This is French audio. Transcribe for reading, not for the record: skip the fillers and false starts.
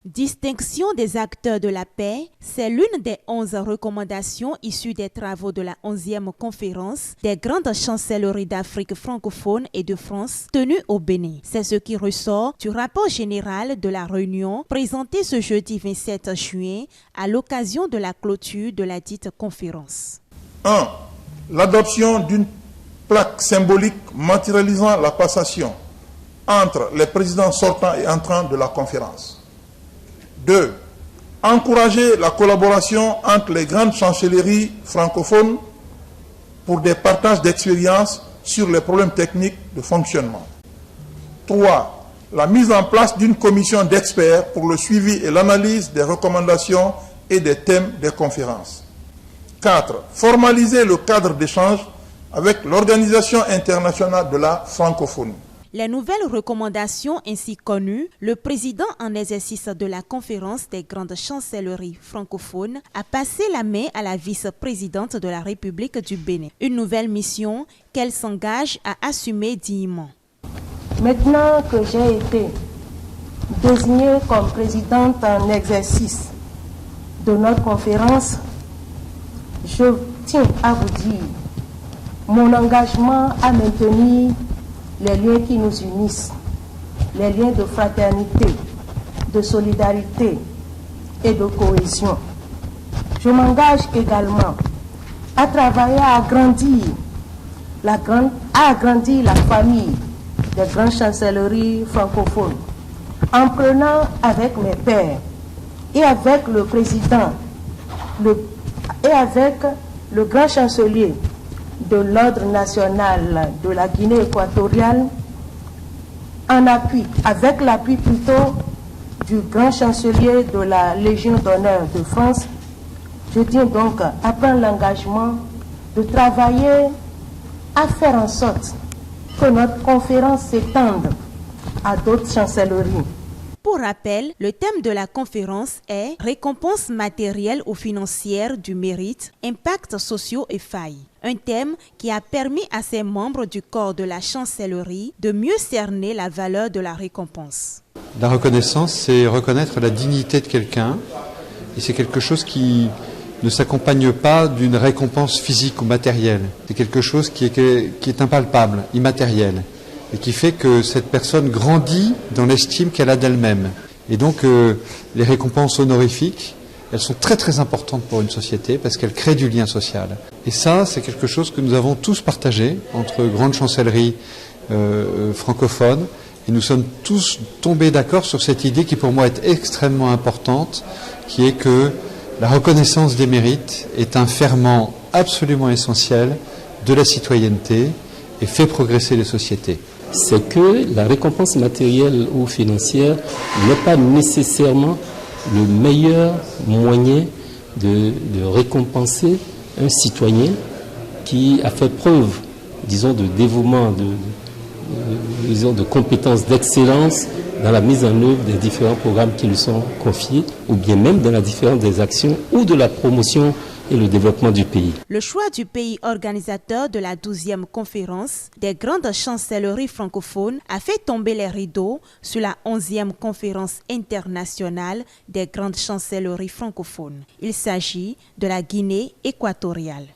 Distinction des acteurs de la paix, c'est l'une des 11 recommandations issues des travaux de la 11e conférence des grandes chancelleries d'Afrique francophone et de France tenue au Bénin. C'est ce qui ressort du rapport général de la réunion présenté ce jeudi 27 juin à l'occasion de la clôture de la dite conférence. 1. L'adoption d'une plaque symbolique matérialisant la passation entre les présidents sortants et entrants de la conférence. 2. Encourager la collaboration entre les grandes chancelleries francophones pour des partages d'expériences sur les problèmes techniques de fonctionnement. 3. La mise en place d'une commission d'experts pour le suivi et l'analyse des recommandations et des thèmes des conférences. 4. Formaliser le cadre d'échange avec l'Organisation internationale de la francophonie. Les nouvelles recommandations ainsi connues, le président en exercice de la conférence des grandes chancelleries francophones a passé la main à la vice-présidente de la République du Bénin. Une nouvelle mission qu'elle s'engage à assumer dignement. Maintenant que j'ai été désignée comme présidente en exercice de notre conférence, je tiens à vous dire mon engagement à maintenir les liens qui nous unissent, les liens de fraternité, de solidarité et de cohésion. Je m'engage également à travailler à agrandir la famille des grandes chancelleries francophones, en prenant avec mes pairs et avec le président et avec le grand chancelier de l'ordre national de la Guinée équatoriale, en appui, avec l'appui plutôt du grand chancelier de la Légion d'honneur de France. Je tiens donc à prendre l'engagement de travailler à faire en sorte que notre conférence s'étende à d'autres chancelleries. Pour rappel, le thème de la conférence est « Récompense matérielle ou financière du mérite, impacts sociaux et failles ». Un thème qui a permis à ses membres du corps de la chancellerie de mieux cerner la valeur de la récompense. La reconnaissance, c'est reconnaître la dignité de quelqu'un, et c'est quelque chose qui ne s'accompagne pas d'une récompense physique ou matérielle. C'est quelque chose qui est impalpable, immatériel, et qui fait que cette personne grandit dans l'estime qu'elle a d'elle-même. Et donc les récompenses honorifiques, elles sont très très importantes pour une société parce qu'elles créent du lien social. Et ça, c'est quelque chose que nous avons tous partagé entre grandes chancelleries francophones. Et nous sommes tous tombés d'accord sur cette idée qui pour moi est extrêmement importante, qui est que la reconnaissance des mérites est un ferment absolument essentiel de la citoyenneté et fait progresser les sociétés. C'est que la récompense matérielle ou financière n'est pas nécessairement le meilleur moyen de récompenser un citoyen qui a fait preuve, disons, de dévouement, de compétences, d'excellence dans la mise en œuvre des différents programmes qui lui sont confiés, ou bien même dans la différence des actions ou de la promotion et le développement du pays. Le choix du pays organisateur de la 12e conférence des grandes chancelleries francophones a fait tomber les rideaux sur la 11e conférence internationale des grandes chancelleries francophones. Il s'agit de la Guinée équatoriale.